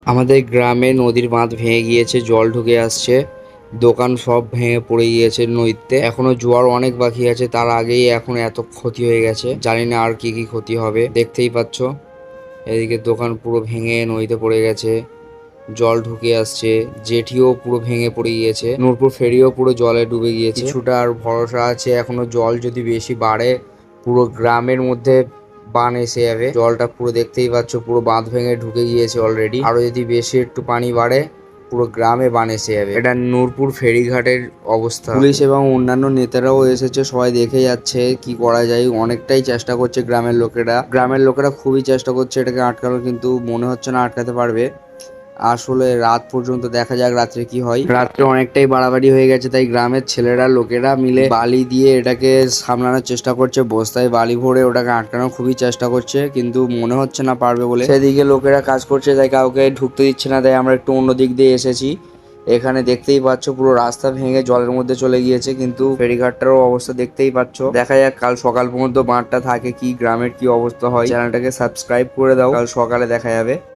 আমাদের গ্রামে নদীর বাঁধ ভেঙে গিয়েছে, জল ঢুকে আসছে, দোকান সব ভেঙে পড়ে গিয়েছে নদীতে। এখনো জোয়ার অনেক বাকি আছে, তার আগেই এখন এত ক্ষতি হয়ে গেছে। জানি না আর কি কি ক্ষতি হবে, দেখতেই পাচ্ছ। এদিকে দোকান পুরো ভেঙে নদীতে পড়ে গেছে, জল ঢুকে আসছে, জেটিও পুরো ভেঙে পড়ে গিয়েছে, নূরপুর ফেরিও পুরো জলে ডুবে গিয়েছে। কিছুটা আর ভরসা আছে, এখনো জল যদি বেশি বাড়ে পুরো গ্রামের মধ্যে বান এসে যাবে। জলটা পুরো দেখতেই পাচ্ছ, পুরো বাঁধ ভেঙে ঢুকে গিয়েছে অলরেডি। আরো যদি বেশি একটু পানি বাড়ে পুরো গ্রামে বান এসে যাবে। এটা নূরপুর ফেরিঘাটের অবস্থা। পুলিশ এবং অন্যান্য নেতারাও এসেছে, সবাই দেখে যাচ্ছে কি করা যায়। অনেকটাই চেষ্টা করছে গ্রামের লোকেরা খুবই চেষ্টা করছে এটাকে আটকানোর, কিন্তু মনে হচ্ছে না আটকাতে পারবে। আসলে রাত পর্যন্ত দেখা যাক রাত্রে কি হয়। রাত্রে অনেকটাই বাড়াবাড়ি হয়ে গেছে, তাই গ্রামের ছেলেরা লোকেরা মিলে বালি দিয়ে এটাকে সামলানোর চেষ্টা করছে। বস্তায় বালি ভরে ওটাকে আটকানোর খুবই চেষ্টা করছে, কিন্তু মনে হচ্ছে না পারবে বলে। সেদিকে লোকেরা কাজ করছে, তাই কাউকে ঢুকতে দিচ্ছে না, তাই আমরা একটু অন্য দিক দিয়ে এসেছি। এখানে দেখতেই পাচ্ছ পুরো রাস্তা ভেঙে জলের মধ্যে চলে গিয়েছে, কিন্তু ফেরিঘাটটারও অবস্থা দেখতেই পাচ্ছ। দেখা যাক কাল সকাল পর্যন্ত বাঁধটা থাকে কি, গ্রামের কি অবস্থা হয়। চ্যানেলটাকে সাবস্ক্রাইব করে দাও, কাল সকালে দেখা যাবে।